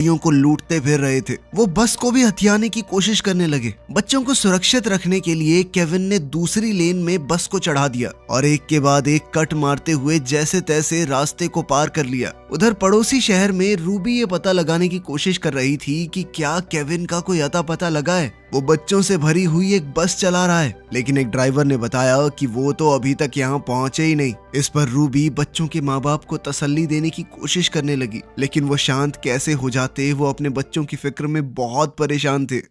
को लूटते फिर रहे थे। वो बस को भी हथियाने की कोशिश करने लगे। बच्चों को सुरक्षित रखने के लिए केविन ने दूसरी लेन में बस को चढ़ा दिया और एक के बाद एक कट मारते हुए जैसे तैसे रास्ते को पार कर लिया। उधर पड़ोसी शहर में रूबी ये पता लगाने की कोशिश कर रही थी कि क्या केविन का कोई अता पता लगा है। वो बच्चों से भरी हुई एक बस चला रहा है, लेकिन एक ड्राइवर ने बताया कि वो तो अभी तक यहाँ पहुंचे ही नहीं। इस पर रूबी बच्चों के माँ बाप को तसल्ली देने की कोशिश करने लगी, लेकिन वो शांत कैसे हो जाते, वो अपने बच्चों की फिक्र में बहुत परेशान थे।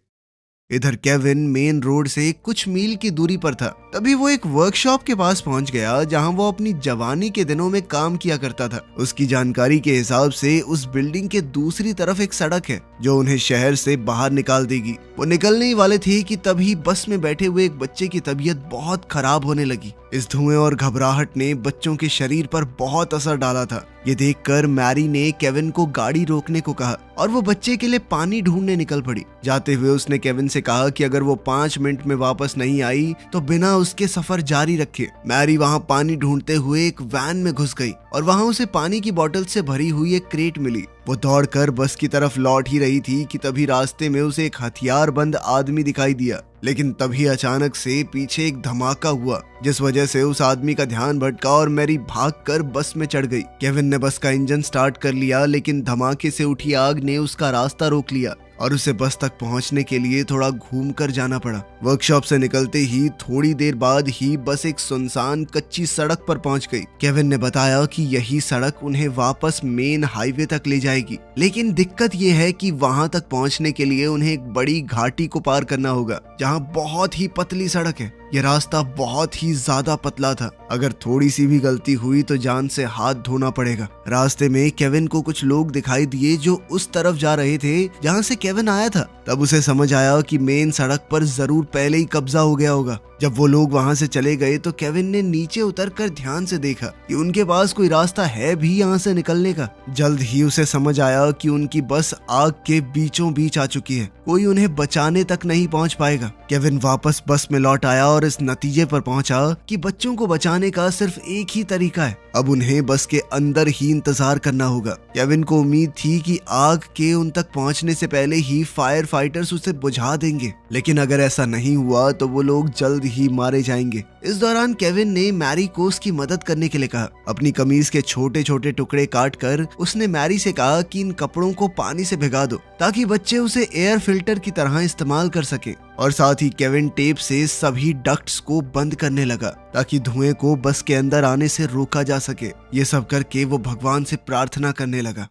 इधर केविन मेन रोड से कुछ मील की दूरी पर था। तभी वो एक वर्कशॉप के पास पहुंच गया जहां वो अपनी जवानी के दिनों में काम किया करता था। उसकी जानकारी के हिसाब से उस बिल्डिंग के दूसरी तरफ एक सड़क है जो उन्हें शहर से बाहर निकाल देगी। वो निकलने ही वाले थे कि तभी बस में बैठे हुए एक बच्चे की तबीयत बहुत खराब होने लगी। इस धुएं और घबराहट ने बच्चों के शरीर पर बहुत असर डाला था। ये देखकर मैरी ने केविन को गाड़ी रोकने को कहा और वो बच्चे के लिए पानी ढूंढने निकल पड़ी। जाते हुए उसने केविन से कहा कि अगर वो 5 मिनट में वापस नहीं आई तो बिना उसके सफर जारी रखे। मैरी वहां पानी ढूंढते हुए एक वैन में घुस गई और वहां उसे पानी की बोतल से भरी हुई एक क्रेट मिली। वो दौड़कर बस की तरफ लौट ही रही थी कि तभी रास्ते में उसे एक हथियारबंद आदमी दिखाई दिया। लेकिन तभी अचानक से पीछे एक धमाका हुआ, जिस वजह से उस आदमी का ध्यान भटका और मैरी भागकर बस में चढ़ गई। केविन ने बस का इंजन स्टार्ट कर लिया, लेकिन धमाके से उठी आग ने उसका रास्ता रोक लिया और उसे बस तक पहुंचने के लिए थोड़ा घूमकर जाना पड़ा। वर्कशॉप से निकलते ही थोड़ी देर बाद ही बस एक सुनसान कच्ची सड़क पर पहुंच गई। केविन ने बताया कि यही सड़क उन्हें वापस मेन हाईवे तक ले जाएगी, लेकिन दिक्कत यह है कि वहां तक पहुंचने के लिए उन्हें एक बड़ी घाटी को पार करना होगा जहां बहुत ही पतली सड़क है। यह रास्ता बहुत ही ज्यादा पतला था, अगर थोड़ी सी भी गलती हुई तो जान से हाथ धोना पड़ेगा। रास्ते में केविन को कुछ लोग दिखाई दिए जो उस तरफ जा रहे थे जहां से केविन आया था। तब उसे समझ आया कि मेन सड़क पर जरूर पहले ही कब्जा हो गया होगा। जब वो लोग वहां से चले गए तो केविन ने नीचे उतरकर ध्यान से देखा कि उनके पास कोई रास्ता है भी यहाँ से निकलने का। जल्द ही उसे समझ आया कि उनकी बस आग के बीचों बीच आ चुकी है, कोई उन्हें बचाने तक नहीं पहुंच पाएगा। केविन वापस बस में लौट आया और इस नतीजे पर पहुंचा कि बच्चों को बचाने का सिर्फ एक ही तरीका है, अब उन्हें बस के अंदर ही इंतजार करना होगा। केविन को उम्मीद थी कि आग के उन तक पहुंचने से पहले ही फायर फाइटर्स उसे बुझा देंगे, लेकिन अगर ऐसा नहीं हुआ तो वो लोग जल्द ही मारे जाएंगे। इस दौरान केविन ने मैरी को उसकी मदद करने के लिए कहा। अपनी कमीज के छोटे छोटे टुकड़े काटकर उसने मैरी से कहा कि इन कपड़ों को पानी से भिगा दो ताकि बच्चे उसे एयर फिल्टर की तरह इस्तेमाल कर सके। और साथ ही केविन टेप से सभी डक्ट्स को बंद करने लगा ताकि धुएं को बस के अंदर आने से रोका जा सके। ये सब करके वो भगवान से प्रार्थना करने लगा।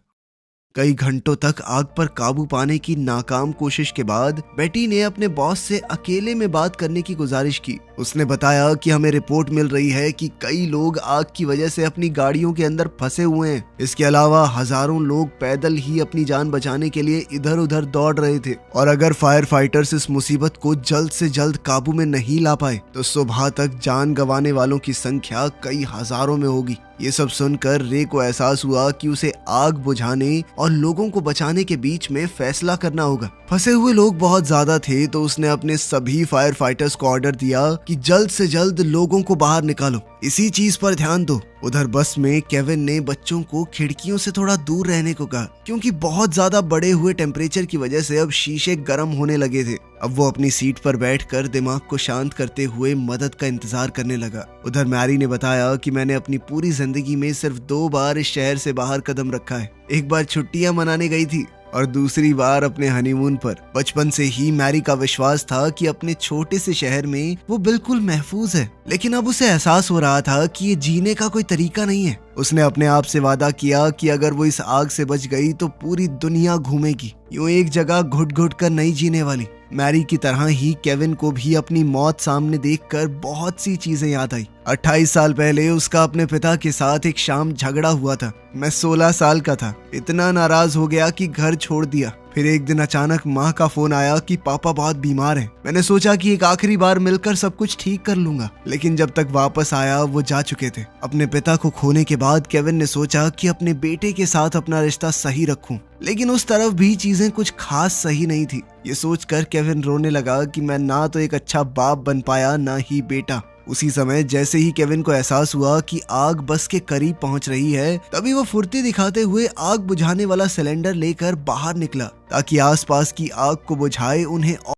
कई घंटों तक आग पर काबू पाने की नाकाम कोशिश के बाद बेटी ने अपने बॉस से अकेले में बात करने की गुजारिश की। उसने बताया कि हमें रिपोर्ट मिल रही है कि कई लोग आग की वजह से अपनी गाड़ियों के अंदर फंसे हुए हैं। इसके अलावा हजारों लोग पैदल ही अपनी जान बचाने के लिए इधर उधर दौड़ रहे थे और अगर फायर फाइटर्स इस मुसीबत को जल्द से जल्द काबू में नहीं ला पाए तो सुबह तक जान गंवाने वालों की संख्या कई हजारों में होगी। ये सब सुनकर रे को एहसास हुआ कि उसे आग बुझाने और लोगों को बचाने के बीच में फैसला करना होगा। फंसे हुए लोग बहुत ज्यादा थे तो उसने अपने सभी फायर फाइटर्स को ऑर्डर दिया कि जल्द से जल्द लोगों को बाहर निकालो, इसी चीज पर ध्यान दो। उधर बस में केविन ने बच्चों को खिड़कियों से थोड़ा दूर रहने को कहा क्योंकि बहुत ज्यादा बढ़े हुए टेम्परेचर की वजह से अब शीशे गर्म होने लगे थे। अब वो अपनी सीट पर बैठकर दिमाग को शांत करते हुए मदद का इंतजार करने लगा। उधर मैरी ने बताया कि मैंने अपनी पूरी जिंदगी में सिर्फ 2 बार इस शहर से बाहर कदम रखा है। एक बार छुट्टियां मनाने गई थी और दूसरी बार अपने हनीमून पर। बचपन से ही मैरी का विश्वास था कि अपने छोटे से शहर में वो बिल्कुल महफूज है, लेकिन अब उसे एहसास हो रहा था कि ये जीने का कोई तरीका नहीं है। उसने अपने आप से वादा किया कि अगर वो इस आग से बच गई तो पूरी दुनिया घूमेगी, यूं एक जगह घुट घुट कर नहीं जीने वाली। मैरी की तरह ही केविन को भी अपनी मौत सामने देखकर बहुत सी चीजें याद आई। 28 साल पहले उसका अपने पिता के साथ एक शाम झगड़ा हुआ था। मैं 16 साल का था, इतना नाराज हो गया कि घर छोड़ दिया। फिर एक दिन अचानक माँ का फोन आया कि पापा बहुत बीमार हैं। मैंने सोचा कि एक आखिरी बार मिलकर सब कुछ ठीक कर लूंगा, लेकिन जब तक वापस आया वो जा चुके थे। अपने पिता को खोने के बाद केविन ने सोचा कि अपने बेटे के साथ अपना रिश्ता सही रखूं, लेकिन उस तरफ भी चीजें कुछ खास सही नहीं थी। ये सोचकर केविन रोने लगा कि मैं ना तो एक अच्छा बाप बन पाया ना ही बेटा। उसी समय जैसे ही केविन को एहसास हुआ कि आग बस के करीब पहुंच रही है, तभी वो फुर्ती दिखाते हुए आग बुझाने वाला सिलेंडर लेकर बाहर निकला ताकि आसपास की आग को बुझाए उन्हें